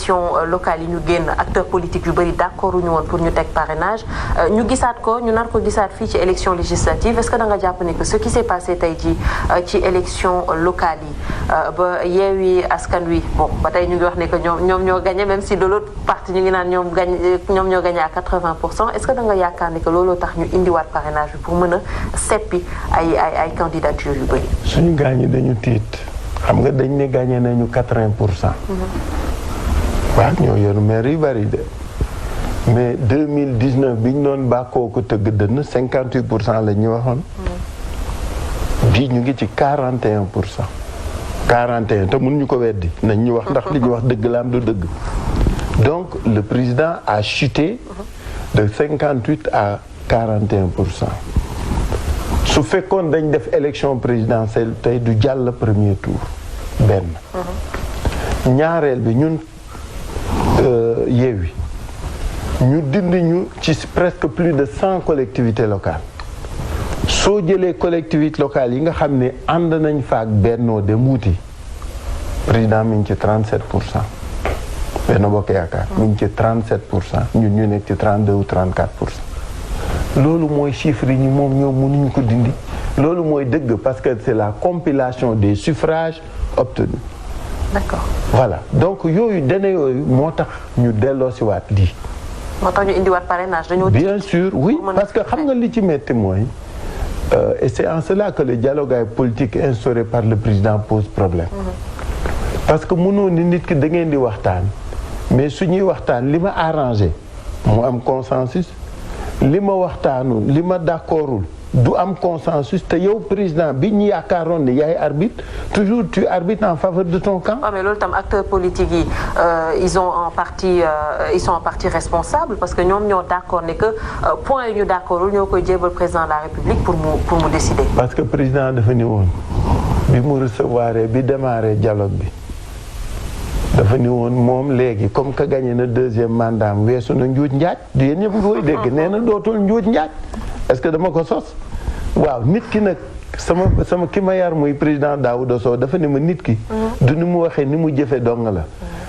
élection locale yi ñu génn acteurs politiques yu bëri d'accord ñu woon pour ñu teg parrainage ñu gisaat ko ñu nar ko gisaat fii ci élection législative est-ce que da nga jàpp ne que ce qui s'est passé tey jii ci élection locale yi ba Yewwi Askan Wi bon ba tey ñu ngi wax ne que ñoom ñoo gagné même si de l'autre partie ñu ngi naan ñoom ñoo gagné à 80% est-ce que da nga yaakaar ne que looloo tax ñu indiwaat parrainage bi pour mën a seppi ay candidature yu bëri. suñu gaañ dañu tiit xam nga dañ ne gagné nañu 80%. waaw ñoo yor maire yu bëri de mais 2019 bi ñu doon bàkkoo ko tëgg dënn 58% la ñu waxoon. bii ñu ngi ci 41%. 41 te mënuñu ko weddi nañ ñu wax ndax li ñu wax dëgg la am du dëgg. donc le président a chuté de 58 à 41%. su fekkoon dañ def élection présidentielle tey du jàll premier tour benn. ñaareel bi ñun Yewwi ñu dindi ñu ci presque plus de 100 collectivités locales soo jëlee collectivités locales yi nga xam ne ànd nañ fa ak Benno dem wuti président mi ngi ci 37%. Benno Bokk Yaakaar mi ngi ci 37%, ñun ñu nekk ci 32 ou 34%. loolu mooy chiffre yi moom ñoom mënuñu ko dindi loolu mooy dëgg parce que c'est la compilation des suffrages obtenus. D'accord. Voilà donc yooyu données yooyu moo tax ñu delloosiwaat lii. moo tax ñu indiwaat parrainage dañoo. bien sûr oui parce que xam nga li ci metti mooy et c'est en cela que le dialogue politique instauré par le président pose problème. parce que mënoo ni nit ki da ngeen di waxtaan mais suñuy waxtaan li ma arrangé mu am consensus. li ma waxtaanul li ma d'accordul du am consensus te yow président bi ñu yaakaaroon ne yaay arbitre toujours tu arbitres en faveur de ton camp. waaw mais loolu tam acteurs politiques yi ils sont en partie responsables parce que ñoom ñoo d'accord ne que point yi ñu d'accordul ñoo koy jébal président de la République pour mu décider. parce que président dafa ni woon bi mu recevoir bi démarrer dialogue bi. dafa ni woon moom léegi comme que gagné na deuxième mandat am weesu na njuuj njaaj du yéen ñëpp koy dégg nee na dootul njuuj njaaj est-ce que dama ko sos waaw nit ki nag sama ki ma yar muy président Daouda Sow dafa ne ma nit ki du ni mu waxee ni mu jëfe dong la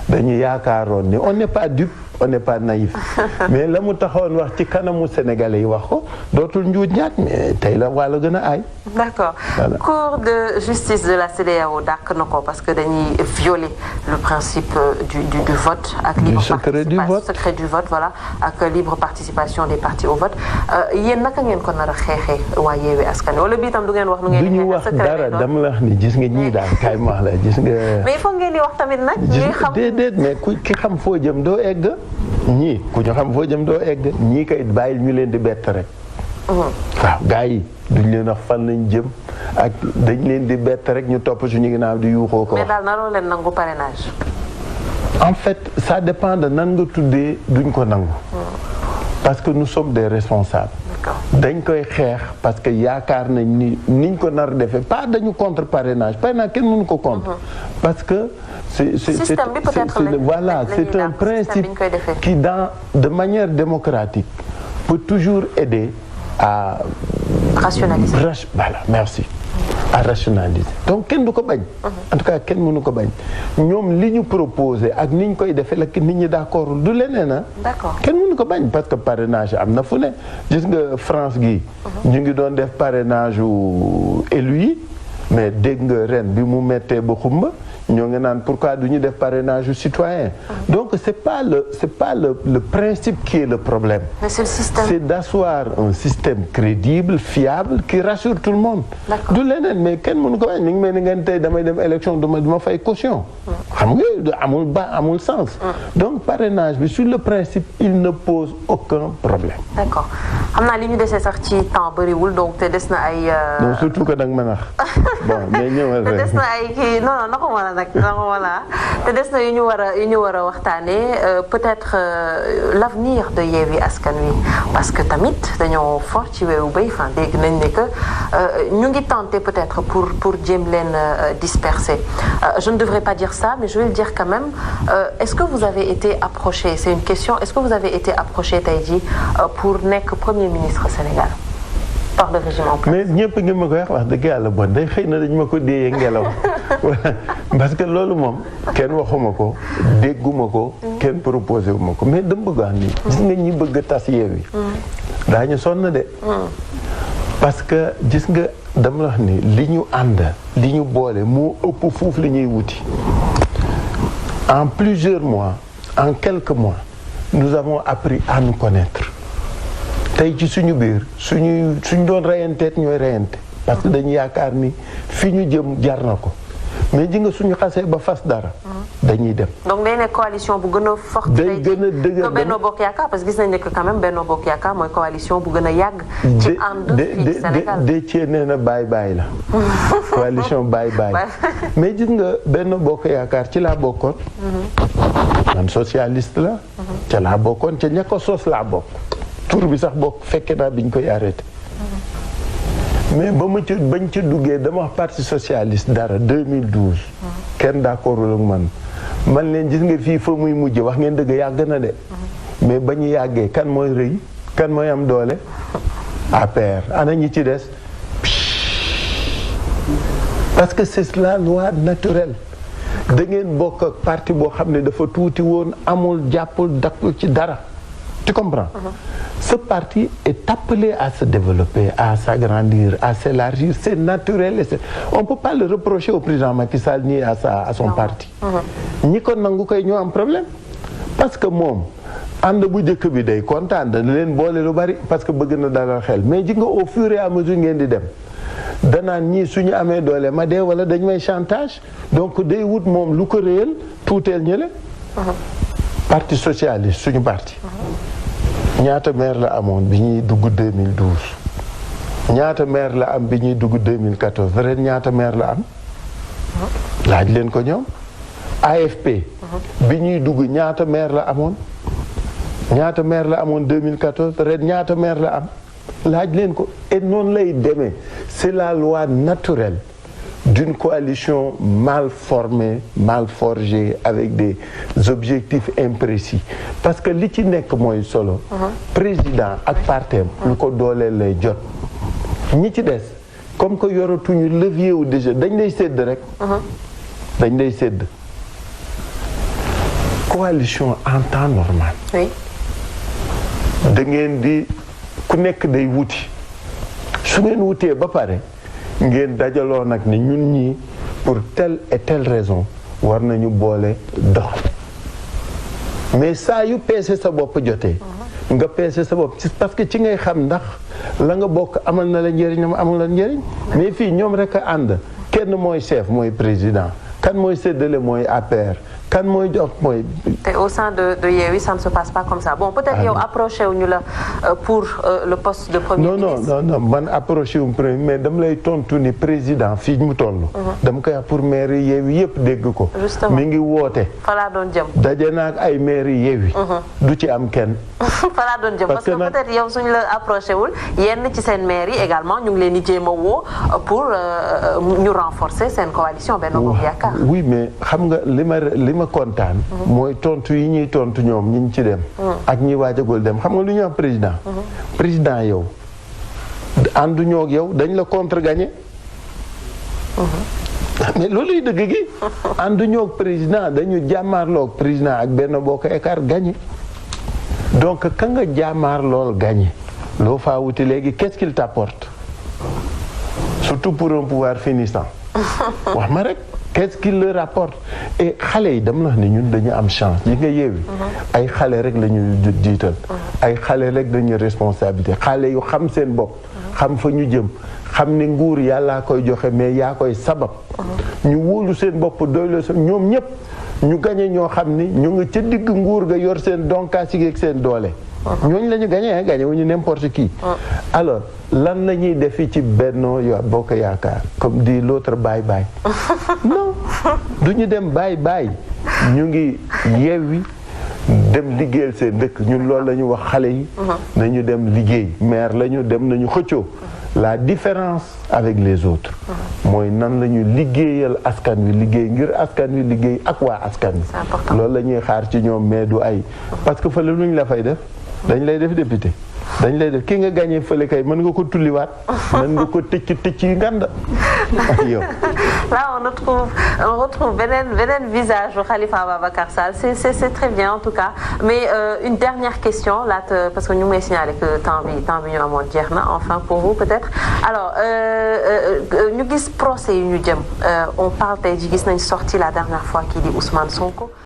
dañu yaakaaroon ni on n'est pas dupe on n'est pas naïf mais la mu taxoon wax ci kanamu sénégalais yi wax ko dootul njuuj njaaj mais tey la wàlla gën a aay. D'accord. Voilà. Cour de justice de la CEDEAO dàq na ko parce que dañuy violer le principe du vote ak libre secret du vote voilà ak libre participation des partis au vote yéen naka ngeen ko nar a xeexee waa Yewwi Askan Wi wala bii tam du ngeen wax nu ngeen. du ñu wax dara dama la wax ni gis nga ñii daal kaay ma wax la gis nga. mais il faut ngeen di wax tamit nag. ñuy xam déedéet mais ki xam foo jëm doo egg. ñii ku ñu xam foo jëm doo egg ñii kay bàyyil ñu leen di bett rek. waaw gars yi duñ leen wax fan lañ jëm ak dañ leen di bett rek ñu topp suñu ginnaaw di yuuxoo ko. mais daal naroo leen nangu parrainage. en fait ça dépend de nan nga tuddee duñ ko nangu. parce que nous sommes des responsables. dañ koy xeex parce que yaakaar nañ ni niñ ko nar defee pas dañu contre parrainage kenn mënu ko contre. parce que voilà c'est un principe qui de manière démocratique peut toujours aider à rationaliser. Voilà, merci. À rationaliser donc kenn du ko bañ. en tout cas kenn mënu ko bañ ñoom li ñu proposé ak ni ñu koy defee la nit ñi d'accord du leneen ah. d'accord kenn mënu ko bañ parce que parrainage am na fu ne gis nga France gi ñu ngi doon def parrainage u élu yi mais dégg nga ren bi mu mettee ba xumba ñoo ngi naan pourquoi du ñu def parrainage u citoyen donc c'est pas le principe qui est le problème. mais c'est le système. C'est d'asseoir un système crédible fiable qui rassure tout le monde. du leneen mais kenn mënu ko bañ mi ngi mel ni ngeen tey damay dem élection duma fay caution. xam nga amul sens. donc parrainage bi sur le principe il ne pose aucun problème. d'accord xam naa li ñu desee sax ci temps bëriwul donc te des na ay. non surtout que nag ma nax bon mais ñëwal rek. te des na ay kii non na ko mën a nag voilà te des na yu ñu war a waxtaanee peut-être l'avenir de Yewwi Askan Wi parce que tamit dañoo fort ci weewu béy fan dégg nañ ne que ñu ngi tenter peut-être pour jéem leen disperser je ne devrais pas dire ça mais je vais le dire quand même est-ce que vous avez été approché c'est une question est-ce que vous avez été approché tey jii pour nekk premier ministre Sénégal par le régime en place. mais ñëpp ngi ma koy wax dëgg yàlla bon day xëy na dañ ma ko déeyee ngelaw parce que loolu moom kenn waxuma ko dégguma ko kenn proposé wu ma ko mais dama bëgg wax nii. gis nga ñi bëgg a tas Yewwi. daañu sonn de. parce que gis nga dama wax ni li ñu ànd li ñu boole moo ëpp foofu li ñuy wuti. En plusieurs mois, en quelques mois, nous avons appris à nous connaître. tey ci suñu biir suñu doon reyanteet ñooy reyante parce que dañu yaakaar ni fi ñu jëm jar na ko mais ji nga suñu xasee ba fas dara. dañuy dem. donc day nekk coalition bu gën a forte. day gën a dëgër que Benno Bokk Yaakaar parce que gis nañ ne que quand même Benno Bokk Yaakaar mooy coalition bu gën a yàgg. ci ànd fii Sénégal de nee na bàyyi la. coalition bàyyi. mais gis nga Benno Bokk Yaakaar ci laa bokkoon. man socialiste la. ca laa bokkoon ca ña ko sos laa bokk. tur bi sax bokk fekke naa biñ koy arrêté. mais bañ ca duggee dama wax parti socialiste dara 2012. kenn d'accordul ak man leen gis nga fii fa muy mujj wax ngeen dëgg yàgg na de. mais ba ñu yàggee kan mooy rëy kan mooy am doole. APR ana ñi ci des. parce que c'est la loi naturelle. da ngeen bokk ak parti boo xam ne dafa tuuti woon amul jàppul dakkul ci dara. tu comprends. Ce parti est appelé à se développer, à s'agrandir, à s'élargir. C'est naturel. On ne peut pas le reprocher au président Macky Sall ni à son parti. ñi ko nangu koy ñoo am problème. parce que moom ànd bu njëkk bi day kontaan dana leen boole lu bari parce que bëgg na dalal xel mais ji nga au fur et à mesure ngeen di dem. danaan ñii suñu amee doole ma dee wala dañ may chantage donc day wut moom lu ko réyal tuuteel ñële. parti socialiste suñu parti. ñaata maire la amoon bi ñuy dugg 2012 ñaata maire la am bi ñuy dugg 2014 ren ñaata maire la am laaj leen ko ñoom AFP bi ñuy dugg ñaata maire la amoon 2014 ren ñaata maire la am laaj leen ko et noonu lay demee c'est la loi naturelle d'une coalition mal formée, mal forgée, avec des objectifs imprécis. Parce que li ci nekk mooy solo. président ak partem lu ko dooleel lay jot. ñi ci des comme que yoratuñu levier wu déjà dañ lay sédd rek. dañ lay sédd. coalition en temps normal. oui. da ngeen di ku nekk day wuti su ngeen wutee ba pare. ngeen dajaloo nag ni ñun ñii pour telle et telle raison war nañu boole dox mais saa yu peese sa bopp jotee nga peese sa bopp parce que ci ngay xam ndax la nga bokk amal na la njëriñ amul la njëriñ mais fii ñoom rek a ànd kenn mooy chef mooy président kan mooy séddale mooy APR kan mooy jox mooy. te au sein de Yewwi ça ne se passe pas comme ça bon peut-être yow approché wu ñu la pour le poste de premier ministre. non man approché wu premier mais dama lay tontu ni président fii mu toll. dama koy wax pour maire Yewwi yëpp dégg ko. justement mi ngi woote. fa laa doon jëm. daje naag ay maire Yewwi. du ci am kenn. fa laa doon jëm parce que peut-être yow suñu la approché wul yenn ci seen maire yi également ñu ngi leen di jéem a woo pour ñu renforcer seen coalition Benno Bokk Yaakaar. oui mais xam nga li ma kontaan. mooy tontu yi ñuy tontu ñoom ñi ñu ci dem. ak ñi waajagul dem xam nga lu ñu wax président. président yow ànduñoo ak yow dañ la contre gagné. mais looluy dëgg gi. ànduñoo ak président dañu jàmmaarloo ak président ak Benno Bokk Yaakaar gagné. donc ka nga jàmmaar lool gagné loo faa wuti léegi qu'est-ce qu'il t'apporte surtout pour un pouvoir finissant. wax ma rek. qu'est-ce qu'il leur rapporte et xale yi dama la wax ne ñun dañu am chance yi nga Yewwi ay xale rek la ñu jiital ay xale rek dañu responsabilité xale yu xam seen bopp xam fa ñu jëm xam ne nguur yàllaa koy joxe mais yaa koy sabab ñu wóolu seen bopp doylu seen ñoom ñëpp ñu gañe ñoo xam ni ñu nga ca digg nguur ga yor seen donkaasi ak seen doole ñooñu la ñu gagné gagné wu ñu n'importe qui. alors lan la ñuy defi ci Benno Bokk Yaakaar comme dit l'autre bye bye. non du ñu dem bye bye ñu ngi Yewwi dem liggéeyal seen dëkk ñun loolu la ñu wax xale yi. nañu dem liggéey maire la ñu dem nañu xëccoo. la différence avec les autres. mooy nan la ñu liggéeyal askan wi liggéey ngir askan wi liggéey ak waa askan wi. loolu la ñuy xaar ci ñoom mais du ay. parce que fa la lu ñu la fay def. dañ lay def député dañ lay def ki nga gagné fële kay mën nga ko tulliwaat mën nga ko tëcc yu nganda yow. Là on retrouve beneen visage u Khalifa Ababacar Sall c'est très bien en tout cas mais une dernière question laata parce que ñu ngi may signaler que temps bi ñu amoon jeex na enfin pour vous peut-être alors ñu gis procès yi ñu jëm on parle tey ji gis nañ sorti la dernière fois kii di Ousmane Sonko.